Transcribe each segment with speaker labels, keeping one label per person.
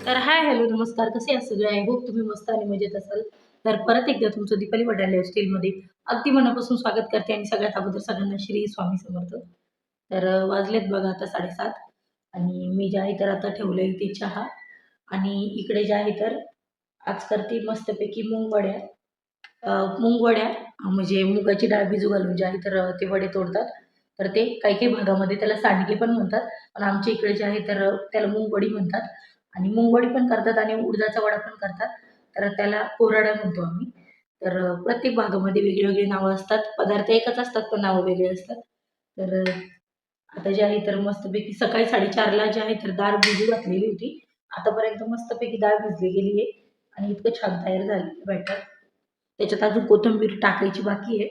Speaker 1: तर हाय, हॅलो, नमस्कार. कसे आहात सगळे? आय होप तुम्ही मस्त आणि मजेत असाल. तर परत एकदा तुमचं दीपाली वडाळे लाईफस्टाईलमध्ये अगदी मनापासून स्वागत करते आणि सगळ्यात अगोदर सगळ्यांना श्री स्वामी समर्थ. तर वाजलेत बघा आता 7:30 आणि मी जे आहे तर आता ठेवलंय ते चहा आणि इकडे जे आहे तर आज करते मस्तपैकी मूग वड्या. मूग वड्या म्हणजे मुगाची डाळ भिजू घालून जे आहे तर ते वडे तोडतात. तर ते काही-काही भागामध्ये त्याला सांडगे पण म्हणतात. पण आमच्या इकडे जे आहे तर त्याला मूग वडी म्हणतात. आणि मुंगवडी पण करतात आणि उडदाचा वडा पण करतात. तर त्याला कोराडा म्हणतो आम्ही. तर प्रत्येक भागामध्ये वेगळी-वेगळी नावं असतात. पदार्थ एकच असतात, पण नावं वेगळी असतात. तर आता जे आहे तर मस्तपैकी सकाळी 4:30ला जे आहे तर डाळ भिजू घातलेली होती. आतापर्यंत मस्तपैकी डाळ भिजली गेली आहे आणि इतकं छान तयार झालेलं बॅटर. त्याच्यात अजून कोथिंबीर टाकायची बाकी आहे.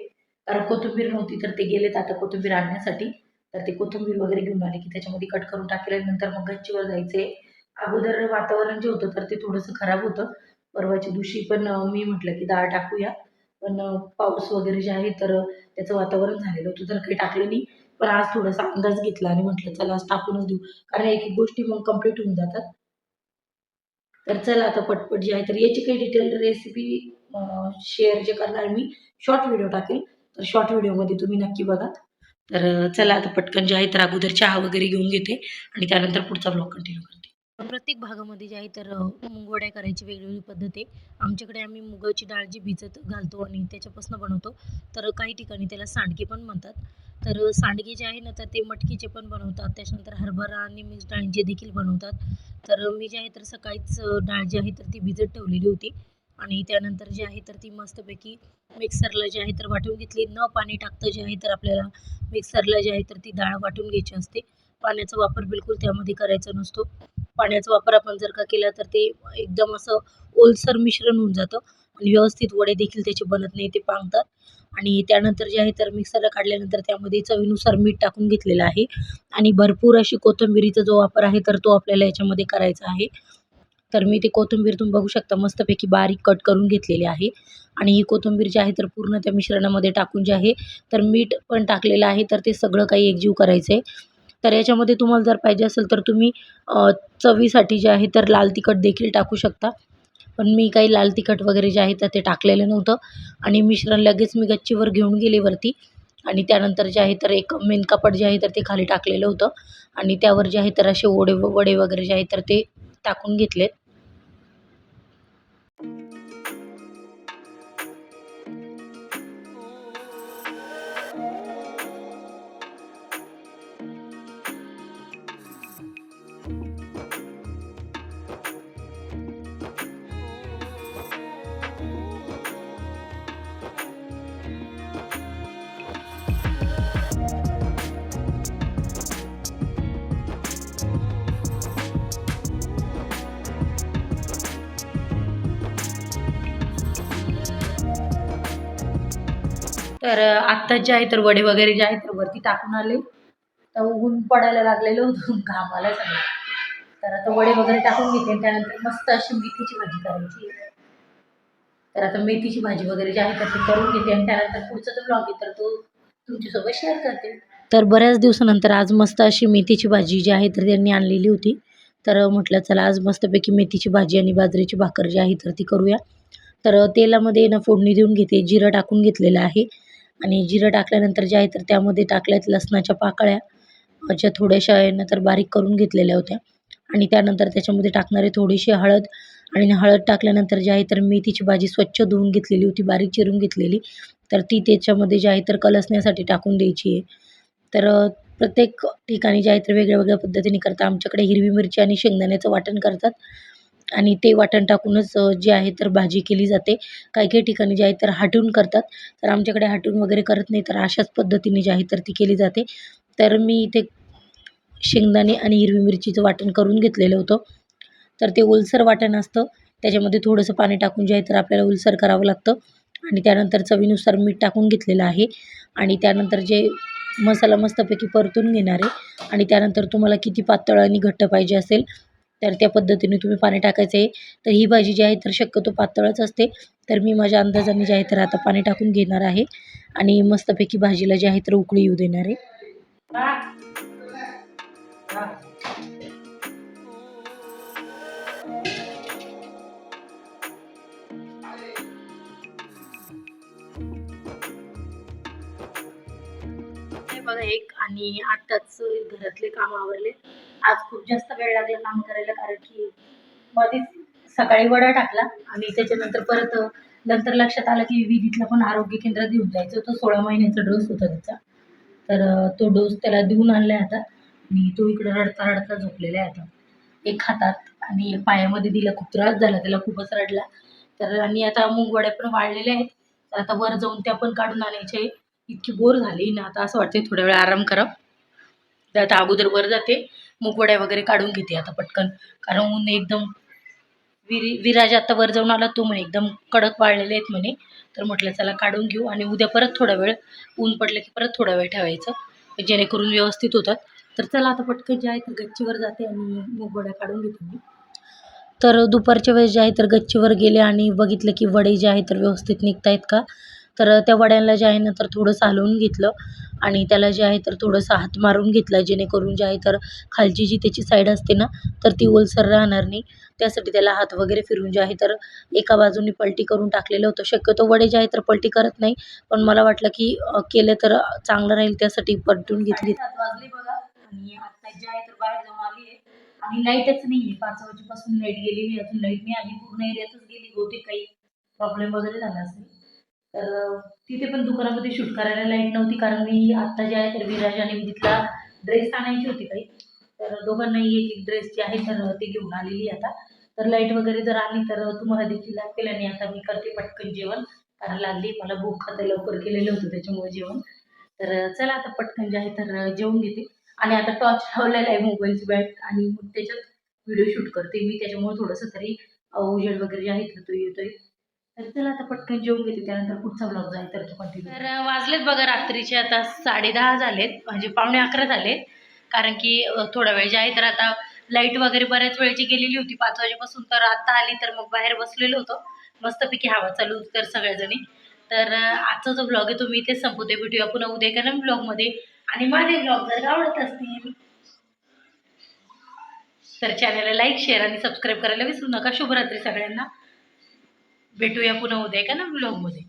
Speaker 1: कारण कोथिंबीर नव्हती तर ते गेलेत आता कोथिंबीर आणण्यासाठी. तर ते कोथिंबीर वगैरे घेऊन आले की त्याच्यामध्ये कट करून टाकल्यानंतर मग गच्चीवर जायचे. अगोदर वातावरण जे होतं तर ते थोडंसं खराब होतं. परवाच्या दिवशी पण मी म्हटलं की डाळ टाकूया. पण पाऊस वगैरे जे आहे तर त्याचं वातावरण झालेलं होतं तर काही टाकलं नाही. पण आज थोडासा अंदाज घेतला आणि म्हटलं चला आज टाकूनच देऊ. कारण एक-एक गोष्टी मग कंप्लीट होऊन जातात. तर चला आता पटपट जे आहे तर याची काही डिटेल रेसिपी शेअर जे करणार मी शॉर्ट व्हिडिओ टाकेल. तर शॉर्ट व्हिडिओमध्ये तुम्ही नक्की बघा. तर चला आता पटकन जे आहे तर अगोदर चहा वगैरे घेऊन घेते आणि त्यानंतर पुढचा ब्लॉग कंटिन्यू करते. प्रत्येक भागामध्ये जे आहे तर मुगवड्या करायची वेगवेगळी पद्धत आहे. आमच्याकडे आम्ही मुगाची डाळ जी भिजत घालतो आणि त्याच्यापासून बनवतो. तर काही ठिकाणी त्याला सांडगे पण म्हणतात. तर सांडगे जे आहे ना तर ते मटकीचे पण बनवतात. त्याच्यानंतर हरभरा आणि मिक्स डाळींचे देखील बनवतात. तर मी जे आहे तर सकाळीच डाळ जी आहे तर ती भिजत ठेवलेली होती आणि त्यानंतर जे आहे तर ती मस्तपैकी मिक्सरला जे आहे तर वाटून घेतली. न पाणी टाकता जे आहे तर आपल्याला मिक्सरला जे आहे तर ती डाळ वाटून घ्यायची असते. पाण्याचा वापर बिलकुल त्यामध्ये करायचा नसतो. पाण्याचा वापर आपण जर का केला तर ते एकदम असं ओलसर मिश्रण होऊन जातं आणि व्यवस्थित वडे देखील त्याचे बनत नाही, ते पांगतात. आणि त्यानंतर जे आहे तर मिक्सरला काढल्यानंतर त्यामध्ये चवीनुसार मीठ टाकून घेतलेलं आहे आणि भरपूर अशी कोथिंबिरीचा जो वापर आहे तर तो आपल्याला याच्यामध्ये करायचा आहे. तर मी ती कोथिंबीर तुम्ही बघू शकता मस्तपैकी बारीक कट करून घेतलेली आहे आणि ही कोथिंबीर जी आहे तर पूर्ण त्या मिश्रणामध्ये टाकून जे आहे तर मीठ पण टाकलेलं आहे तर ते सगळं काही एकजीव करायचं आहे. तर याच्यामध्ये तुम्हाला जर पाहिजे असेल तर तुम्ही चवीसाठी जे आहे तर लाल तिखट देखील टाकू शकता. पण मी काही लाल तिखट वगैरे जे आहे तर ते टाकलेलं नव्हतं आणि मिश्रण लगेच मी गच्चीवर घेऊन गेले वरती आणि त्यानंतर जे आहे तर एक मेन कपाट जे आहे तर ते खाली टाकलेलं होतं आणि त्यावर जे आहे तर असे वडे वगैरे जे आहे तर ते टाकून घेतलेत. तर आत्ताच जे आहे तर वडे वगैरे जे आहे तर वरती टाकून आले. तर ऊन पडायला लागलेलं होतं, घाम आला सगळा. तर आता वडे वगैरे टाकून घेते त्यानंतर मस्त अशी मेथीची भाजी करायची. तर आता मेथीची भाजी वगैरे जे आहे तर ते करून घेते आणि त्यानंतर पुढचा जो ब्लॉग आहे तर तो तुमच्यासोबत शेअर करते. तर बऱ्याच दिवसानंतर आज मस्त अशी मेथीची भाजी जी आहे तर त्यांनी आणलेली होती. तर म्हटलं चला आज मस्तपैकी मेथीची भाजी आणि बाजरीची भाकर जी आहे तर ती करूया. तर तेलामध्ये ना फोडणी देऊन घेते. जिरं टाकून घेतलेलं आहे आणि जिरं टाकल्यानंतर जे आहे तर त्यामध्ये टाकल्यात लसणाच्या पाकळ्या, ज्या थोड्याशा आहे ना तर बारीक करून घेतलेल्या होत्या आणि त्यानंतर त्याच्यामध्ये टाकणारे थोडीशी हळद आणि हळद टाकल्यानंतर जे आहे तर मेथीची भाजी स्वच्छ धुवून घेतलेली होती, बारीक चिरून घेतलेली. तर ती त्याच्यामध्ये जे आहे तर कलसण्यासाठी टाकून द्यायची आहे. तर प्रत्येक ठिकाणी जे आहे तर वेगळ्या-वेगळ्या पद्धतीने करतात. आमच्याकडे हिरवी मिरची आणि शेंगदाण्याचं वाटण करतात आणि ते वाटण टाकूनच जे आहे तर भाजी केली जाते. काही-काही ठिकाणी जे आहे तर हाटून करतात. तर आमच्याकडे हाटून वगैरे करत नाही. तर अशाच पद्धतीने जे आहे तर ती केली जाते. तर मी इथे शेंगदाणे आणि हिरवी मिरचीचं वाटण करून घेतलेलं होतं. तर ते ओलसर वाटण असतं. त्याच्यामध्ये थोडंसं पाणी टाकून जे आहे तर आपल्याला ओलसर करावं लागतं आणि त्यानंतर चवीनुसार मीठ टाकून घेतलेलं आहे आणि त्यानंतर जे मसाला मस्तपैकी परतून घेणार आहे आणि त्यानंतर तुम्हाला किती पातळ आणि घट्ट पाहिजे असेल तर त्या पद्धतीने तुम्ही पाणी टाकायचं आहे. तर ही भाजी जी आहे तर शक्यतो पातळच असते. तर मी माझ्या अंदाजाने जे आहे तर आता पाणी टाकून घेणार आहे आणि मस्तपैकी भाजीला जे आहे तर उकळी येऊ देणार आहे. आणि आत्ताच घरातले काम आवरले. आज खूप जास्त वेळ लागला काम करायला, कारण की मध्येच सकाळी वडा टाकला आणि त्याच्यानंतर परत नंतर लक्षात आलं की विधीतला पण आरोग्य केंद्रात घेऊन जायचं होतं. 16 महिन्याचा डोस होता त्याचा. तर तो डोस त्याला देऊन आणलाय आता आणि तो इकडे रडता रडता झोपलेला आहे आता. एक हातात आणि एक पायामध्ये दिला. खूप त्रास झाला त्याला, खूपच रडला. तर आणि आता मुगवड्या पण वाळलेल्या आहेत. तर आता वर जाऊन त्या पण काढून आणायच्या आहे. इतकी बोर झाली ना आता, असं वाटतंय थोड्या वेळ आराम करावं. तर आता अगोदर वर जाते, मुगवड्या वगैरे काढून घेते आता पटकन, कारण ऊन एकदम विराज आता वर जाऊन आला, तो म्हणे एकदम कडक वाळलेले आहेत म्हणे. तर म्हटलं चला काढून घेऊ आणि उद्या परत थोडा वेळ ऊन पडलं की परत थोडा वेळ ठेवायचं, जेणेकरून व्यवस्थित होतात. तर चला आता पटकन जे आहे तर गच्चीवर जाते आणि मुगवड्या काढून घेते मी. तर दुपारच्या वेळेस जे आहे तर गच्चीवर गेले आणि बघितलं की वडे जे आहे तर व्यवस्थित निघत आहेत का. तर त्या वड्यांना जे आहे ना तर थोडंसं हलवून घेतलं आणि त्याला जे आहे तर थोडंसं हात मारून घेतला, जेणेकरून जे आहे तर खालची जी त्याची साईड असते ना तर ती ओलसर राहणार नाही. त्यासाठी त्याला हात वगैरे फिरून जे आहे तर एका बाजूनी पलटी करून टाकलेलं होतं. शक्यतो वडे जे आहे तर पलटी करत नाही, पण मला वाटलं की केलं तर चांगलं राहील, त्यासाठी पलटून घेतली. 7:30 वाजले बघा आणि आता जे आहे तर बाहेर जाऊन आली आहे आणि लाईटच नाही आहे. 5 वाजेपासून लाईट गेलेली, अजून लाईट नाही आली. पूर्ण एरियातच गेली, बहुतेक काही प्रॉब्लेम वगैरे झाला असेल. तर तिथे पण दुकानामध्ये शूट करायला लाईट नव्हती, कारण मी आत्ता जे आहे तर विराज आणि विदितला ड्रेस आणायची होती काही. तर दोघांनाही एक एक ड्रेस जे आहे तर ते घेऊन आलेली आता. तर लाईट वगैरे जर आली तर तुम्हाला देखील लागतील. आणि आता मी करते पटकन जेवण, कारण लागली मला भूक. आता लवकर केलेलं होतं त्याच्यामुळे जेवण. तर चला आता पटकन जे आहे तर जेवून घेते. आणि आता टॉर्च लावलेला आहे मोबाईलची बॅट, आणि मग त्याच्यात व्हिडिओ शूट करते मी, त्याच्यामुळे थोडंसं तरी उजेड वगैरे जे आहे तर तो येतोय. तर चला आता पटकन जेवून घेते, त्यानंतर पुढचा ब्लॉग जो आहे तर तो कंटिन्यू. तर वाजलेत बघा रात्रीचे आता 10:30 झालेत, म्हणजे 11:45 झाले. कारण की थोडा वेळ जे आहे तर आता लाईट वगैरे बऱ्याच वेळची गेलेली होती 5 वाजेपासून, तर आता आली. तर मग बाहेर बसलेलो होतो, मस्तपैकी हवा चालू होती तर सगळ्याजणी. तर आजचा जो ब्लॉग आहे तो मी इथेच संपवते. भेटूया पुन्हा उद्या एका नवीन ब्लॉगमध्ये. आणि माझे ब्लॉग जर आवडत असतील तर चॅनलला लाईक, शेअर आणि सबस्क्राईब करायला विसरू नका. शुभरात्री सगळ्यांना. भेटूया पुन्हा उद्या एका नवीन ब्लॉगमध्ये.